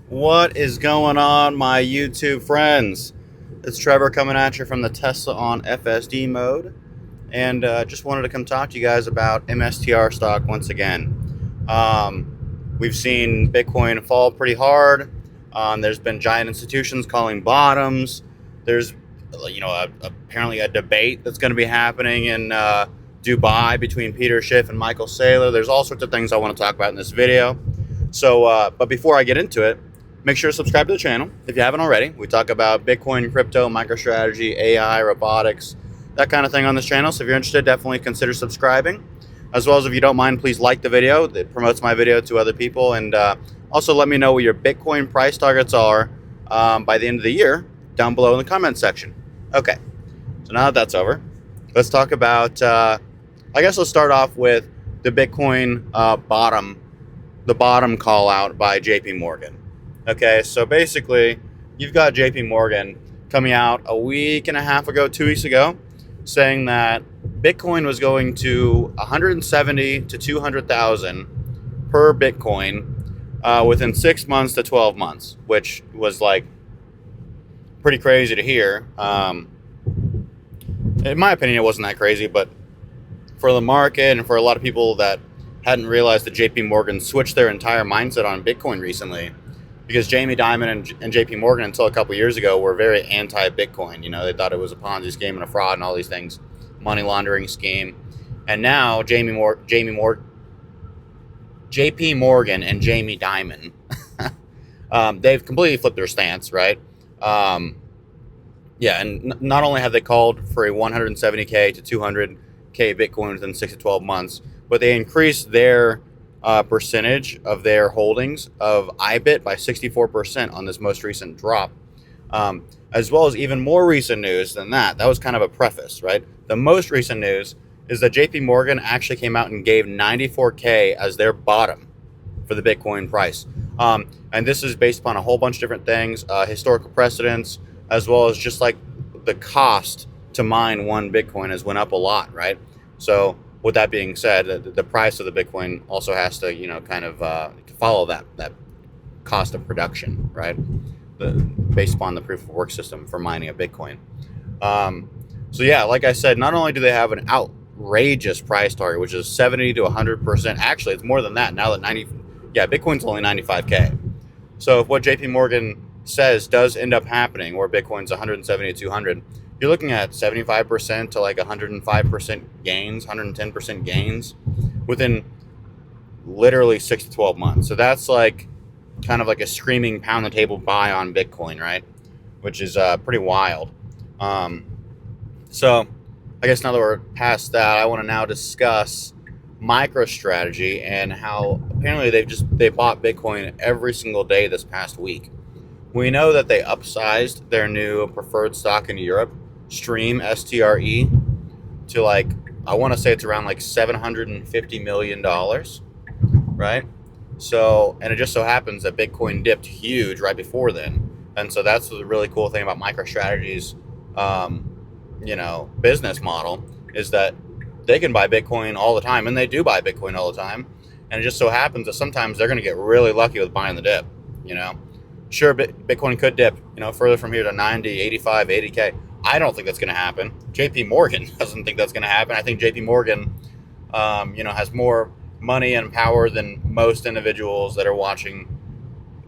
What is going on, my YouTube friends? It's Trevor coming at you from the Tesla on FSD mode, and just wanted to come talk to you guys about MSTR stock once again. We've seen Bitcoin fall pretty hard. There's been giant institutions calling bottoms. There's, apparently a debate that's going to be happening in Dubai between Peter Schiff and Michael Saylor. There's all sorts of things I want to talk about in this video. So, but before I get into it, make sure to subscribe to the channel if you haven't already. We talk about Bitcoin, crypto, MicroStrategy, AI, robotics, that kind of thing on this channel. So if you're interested, definitely consider subscribing. As well as if you don't mind, please like the video. It promotes my video to other people. And also let me know what your Bitcoin price targets are by the end of the year down below in the comment section. Okay, so now that that's over, let's talk about, I guess let's start off with the Bitcoin the bottom call out by Jpmorgan. Okay, so basically, you've got Jpmorgan coming out a week and a half ago, 2 weeks ago, saying that Bitcoin was going to 170 to 200,000 per Bitcoin within 6 months to 12 months, which was like pretty crazy to hear. In my opinion, it wasn't that crazy, but for the market and for a lot of people that hadn't realized that Jpmorgan switched their entire mindset on Bitcoin recently, because Jamie Dimon and Jpmorgan until a couple years ago were very anti-Bitcoin. You know, they thought it was a Ponzi scheme and a fraud and all these things, money laundering scheme. And now Jpmorgan and Jamie Dimon, they've completely flipped their stance, right? Yeah, and not only have they called for a 170K to 200K Bitcoin within 6 to 12 months, but they increased their percentage of their holdings of IBIT by 64% on this most recent drop. As well as even more recent news than that. That was kind of a preface, right? The most recent news is that Jpmorgan actually came out and gave 94K as their bottom for the Bitcoin price. And this is based upon a whole bunch of different things, historical precedents, as well as just like the cost to mine one Bitcoin has went up a lot, right? So with that being said, the price of the Bitcoin also has to, kind of follow that cost of production, right? Based upon the proof of work system for mining a Bitcoin. So yeah, like I said, not only do they have an outrageous price target, which is 70 to 100%. Actually, it's more than that now that Bitcoin's only 95K. So if what Jpmorgan says does end up happening, where Bitcoin's 170 to 200, you're looking at 75% to like 105% gains, 110% gains within literally 6 to 12 months. So that's like kind of like a screaming pound the table buy on Bitcoin, right? Which is pretty wild. So I guess now that we're past that, I want to now discuss MicroStrategy and how apparently they bought Bitcoin every single day this past week. We know that they upsized their new preferred stock in Europe, Stream, STRE, to like, I want to say it's around like $750 million, right? So, and it just so happens that Bitcoin dipped huge right before then. And so that's the really cool thing about MicroStrategy's, business model, is that they can buy Bitcoin all the time, and they do buy Bitcoin all the time. And it just so happens that sometimes they're going to get really lucky with buying the dip, Sure, Bitcoin could dip, further from here to 90, 85, 80K. I don't think that's going to happen. Jpmorgan doesn't think that's going to happen. I think Jpmorgan, has more money and power than most individuals that are watching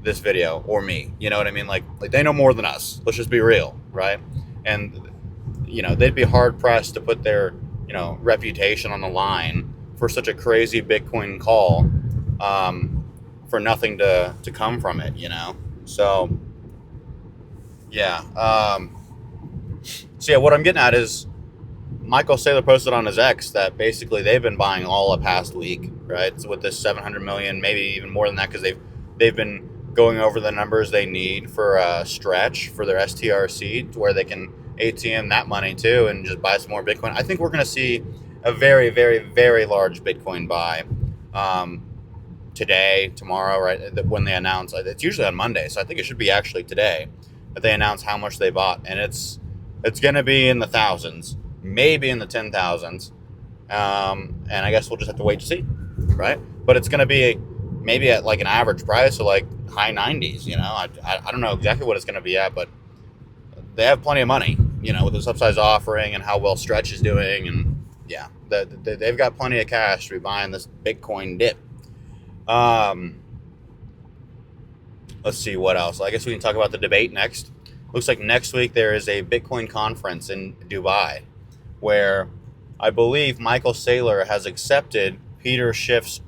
this video, or me. You know what I mean? Like they know more than us. Let's just be real, right? And, they'd be hard pressed to put their, reputation on the line for such a crazy Bitcoin call, for nothing to come from it, So, yeah. So, yeah, what I'm getting at is Michael Saylor posted on his X that basically they've been buying all the past week, right? So with this 700 million, maybe even more than that, because they've been going over the numbers they need for a stretch for their STRC, to where they can ATM that money too and just buy some more Bitcoin. I think we're going to see a very, very, very large Bitcoin buy today, tomorrow, right? When they announce, it's usually on Monday, so I think it should be actually today that they announce how much they bought, and it's going to be in the thousands, maybe in the 10,000s, and I guess we'll just have to wait to see, right? But it's going to be maybe at like an average price of like high 90s. You know, I don't know exactly what it's going to be at, but they have plenty of money, you know, with this upsize offering and how well Stretch is doing. And yeah, they've got plenty of cash to be buying this Bitcoin dip. Let's see what else. I guess we can talk about the debate next. Looks like next week there is a Bitcoin conference in Dubai where I believe Michael Saylor has accepted Peter Schiff's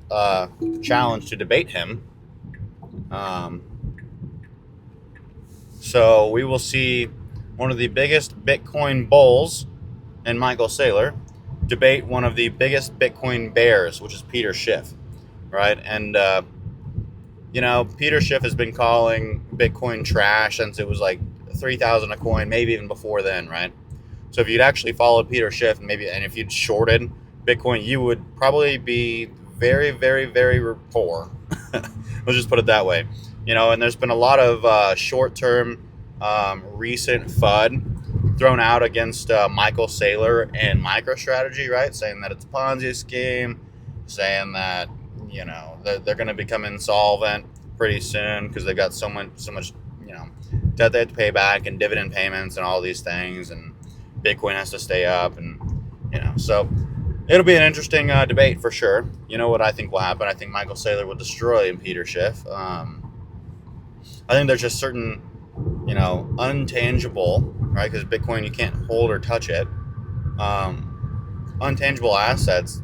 challenge to debate him. So we will see one of the biggest Bitcoin bulls and Michael Saylor debate one of the biggest Bitcoin bears, which is Peter Schiff, right? And you know, Peter Schiff has been calling Bitcoin trash since it was like 3,000 a coin, maybe even before then, right? So if you'd actually followed Peter Schiff and if you'd shorted Bitcoin, you would probably be very, very, very poor. Let's just put it that way. You know, and there's been a lot of short-term recent FUD thrown out against Michael Saylor and MicroStrategy, right? Saying that it's a Ponzi scheme, saying that, you know, they're going to become insolvent pretty soon because they've got so much, you know, debt they have to pay back and dividend payments and all these things, and Bitcoin has to stay up, and you know, so it'll be an interesting debate for sure. You know what I think will happen? I think Michael Saylor will destroy Peter Schiff. I think there's just certain, you know, untangible, right? Because Bitcoin, you can't hold or touch it. Untangible assets,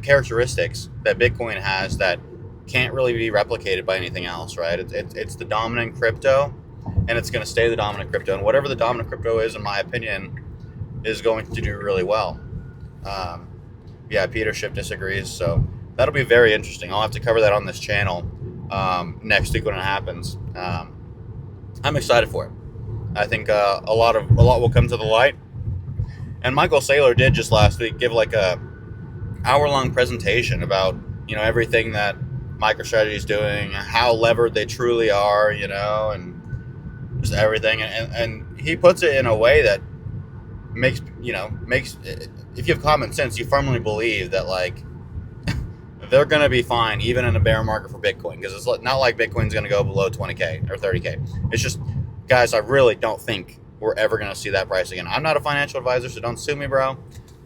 characteristics that Bitcoin has that can't really be replicated by anything else, right? It's the dominant crypto, and it's going to stay the dominant crypto. And whatever the dominant crypto is, in my opinion, is going to do really well. Yeah, Peter Schiff disagrees, so that'll be very interesting. I'll have to cover that on this channel next week when it happens. I'm excited for it. I think a lot will come to the light. And Michael Saylor did just last week give like a hour-long presentation about, you know, everything that MicroStrategy is doing, how levered they truly are, you know, and just everything. And he puts it in a way that makes, if you have common sense, you firmly believe that, like, they're going to be fine even in a bear market for Bitcoin, because it's not like Bitcoin's going to go below 20K or 30K. It's just, guys, I really don't think we're ever going to see that price again. I'm not a financial advisor, so don't sue me, bro.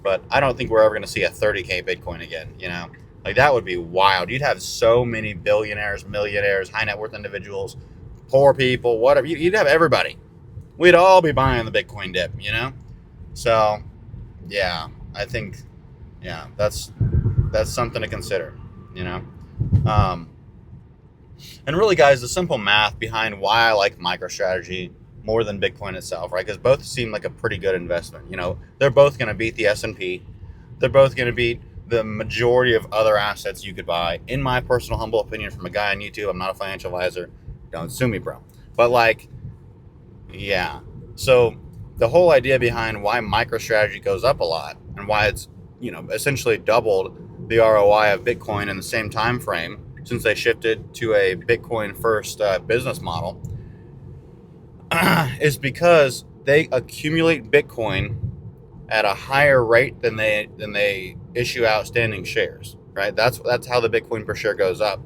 But I don't think we're ever going to see a 30K Bitcoin again, you know? Like, that would be wild. You'd have so many billionaires, millionaires, high net worth individuals, poor people, whatever. You'd have everybody. We'd all be buying the Bitcoin dip, you know? So, yeah, I think, yeah, that's something to consider, you know? And really, guys, the simple math behind why I like MicroStrategy more than Bitcoin itself, right? Because both seem like a pretty good investment. You know, they're both going to beat the S&P. They're both going to beat the majority of other assets you could buy. In my personal humble opinion, from a guy on YouTube, I'm not a financial advisor. Don't sue me, bro. But like, yeah. So the whole idea behind why MicroStrategy goes up a lot and why it's, you know, essentially doubled the ROI of Bitcoin in the same time frame since they shifted to a Bitcoin first business model is because they accumulate Bitcoin at a higher rate than they issue outstanding shares, right? That's how the Bitcoin per share goes up.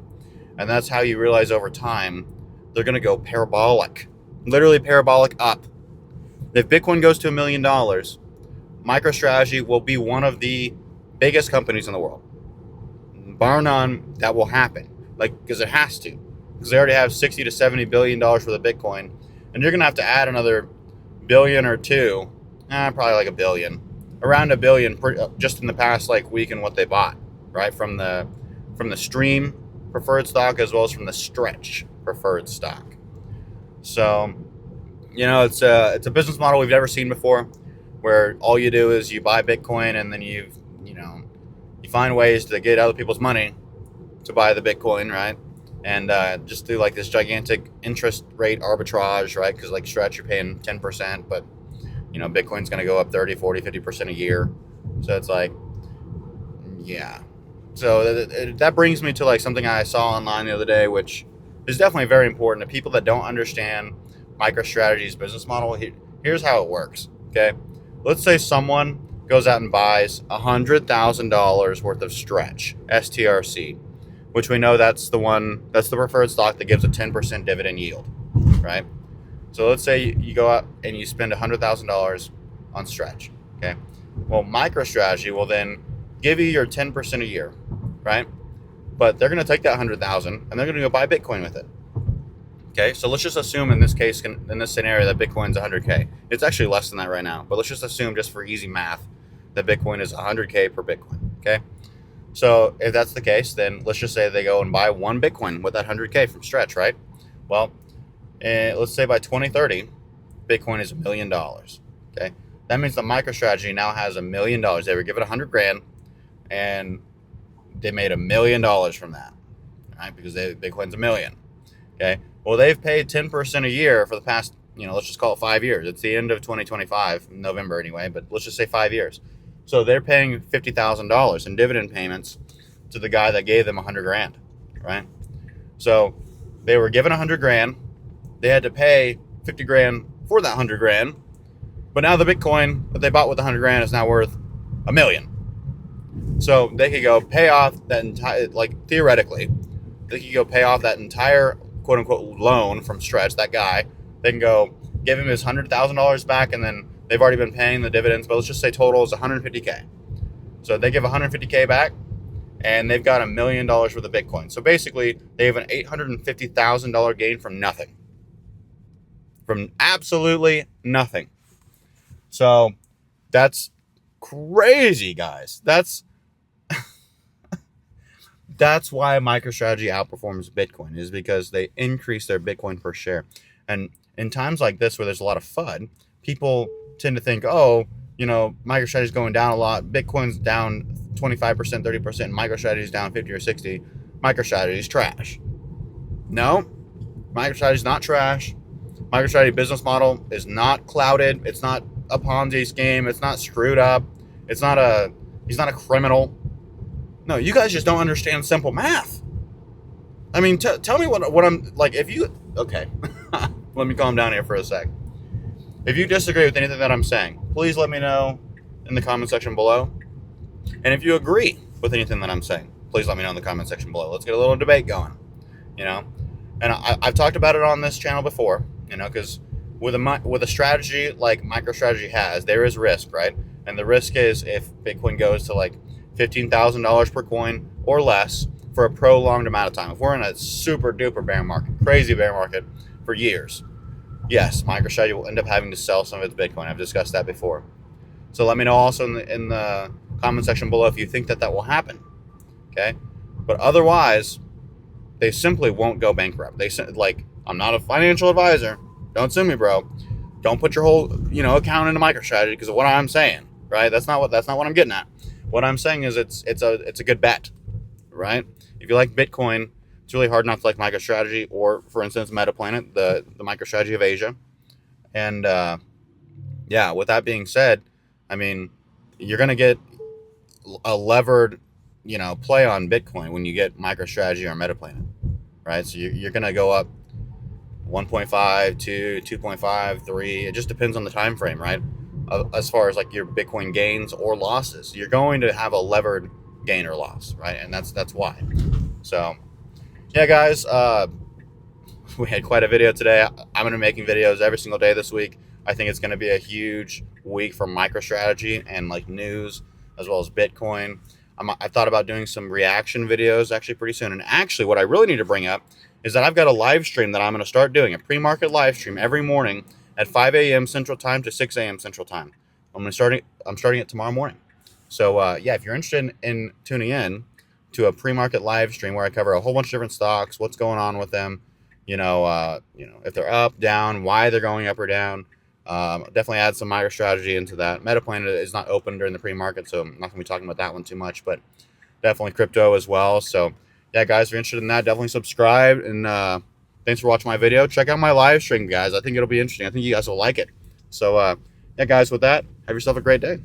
And that's how you realize over time they're going to go parabolic, literally parabolic up. If Bitcoin goes to $1 million, MicroStrategy will be one of the biggest companies in the world. Bar none, that will happen. Like, because it has to. Because they already have $60 to $70 billion for the Bitcoin. And you're going to have to add another billion or two, probably like $1 billion, around $1 billion just in the past like week in what they bought, right? From the Stream preferred stock as well as from the Stretch preferred stock. So, you know, it's a business model we've never seen before, where all you do is you buy Bitcoin and then you find ways to get other people's money to buy the Bitcoin, right? And just do like this gigantic interest rate arbitrage, right? Because like Stretch, you're paying 10%, but you know, Bitcoin's going to go up 30, 40, 50% a year. So it's like, yeah. So that brings me to like something I saw online the other day, which is definitely very important to people that don't understand MicroStrategy's business model. Here's how it works, okay? Let's say someone goes out and buys $100,000 worth of Stretch, STRC, which we know that's the preferred stock that gives a 10% dividend yield, right? So let's say you go out and you spend $100,000 on Stretch, okay? Well, MicroStrategy will then give you your 10% a year, right? But they're going to take that 100,000 and they're going to go buy Bitcoin with it. Okay, so let's just assume in this case, in this scenario, that Bitcoin's 100K. It's actually less than that right now, but let's just assume, just for easy math, that Bitcoin is 100K per Bitcoin. Okay, so if that's the case, then let's just say they go and buy one Bitcoin with that 100K from Stretch, right? Well, let's say by 2030, Bitcoin is $1 million. Okay, that means the MicroStrategy now has $1 million. They were given 100 grand, and they made $1 million from that, right? Because Bitcoin's $1 million. Okay. Well, they've paid 10% a year for the past, let's just call it 5 years. It's the end of 2025, November anyway, but let's just say 5 years. So they're paying $50,000 in dividend payments to the guy that gave them 100 grand, right? So they were given 100 grand. They had to pay 50 grand for that 100 grand. But now the Bitcoin that they bought with the 100 grand is now worth $1 million. So they could go pay off that entire, theoretically, they could go pay off that entire quote unquote loan from Stretch, that guy. They can go give him his $100,000 back, and then they've already been paying the dividends, but let's just say total is 150K. So they give 150K back, and they've got $1 million worth of Bitcoin. So basically, they have an $850,000 gain from nothing. From absolutely nothing. So that's crazy, guys. That's why MicroStrategy outperforms Bitcoin, is because they increase their Bitcoin per share. And in times like this where there's a lot of FUD, people tend to think, MicroStrategy is going down a lot. Bitcoin's down 25%, 30%. MicroStrategy is down 50 or 60. MicroStrategy is trash. No, MicroStrategy is not trash. MicroStrategy business model is not clouded. It's not a Ponzi scheme. It's not screwed up. He's not a criminal. No, you guys just don't understand simple math. I mean, tell me what I'm like. Okay, let me calm down here for a sec. If you disagree with anything that I'm saying, please let me know in the comment section below. And if you agree with anything that I'm saying, please let me know in the comment section below. Let's get a little debate going. And I've talked about it on this channel before. Because with a strategy like MicroStrategy has, there is risk, right? And the risk is if Bitcoin goes to $15,000 per coin or less for a prolonged amount of time. If we're in a super duper bear market, crazy bear market for years, yes, MicroStrategy will end up having to sell some of its Bitcoin. I've discussed that before. So let me know also in the comment section below if you think that will happen. Okay, but otherwise, they simply won't go bankrupt. I'm not a financial advisor. Don't sue me, bro. Don't put your whole account into MicroStrategy because of what I'm saying, right? That's not what I'm getting at. What I'm saying is it's a good bet, right? If you like Bitcoin, it's really hard not to like MicroStrategy or, for instance, Metaplanet, the MicroStrategy of Asia. And with that being said, I mean, you're gonna get a levered, play on Bitcoin when you get MicroStrategy or Metaplanet, right? So you're gonna go up 1.5, 2, 2.5, 3. It just depends on the time frame, right? As far as your Bitcoin gains or losses, you're going to have a levered gain or loss, right? And that's why. So, yeah, guys, we had quite a video today. I'm going to be making videos every single day this week. I think it's going to be a huge week for MicroStrategy and news as well as Bitcoin. I thought about doing some reaction videos actually pretty soon. And actually, what I really need to bring up is that I've got a live stream that I'm going to start doing, a pre-market live stream every morning at 5 a.m. Central Time to 6 a.m. Central Time. I'm starting it tomorrow morning. So, if you're interested in tuning in to a pre-market live stream where I cover a whole bunch of different stocks, what's going on with them, if they're up, down, why they're going up or down, definitely add some MicroStrategy into that. Metaplanet is not open during the pre-market, so I'm not going to be talking about that one too much, but definitely crypto as well. So, yeah, guys, if you're interested in that, definitely subscribe, and thanks for watching my video. Check out my live stream, guys. I think it'll be interesting. I think you guys will like it. So, guys, with that, have yourself a great day.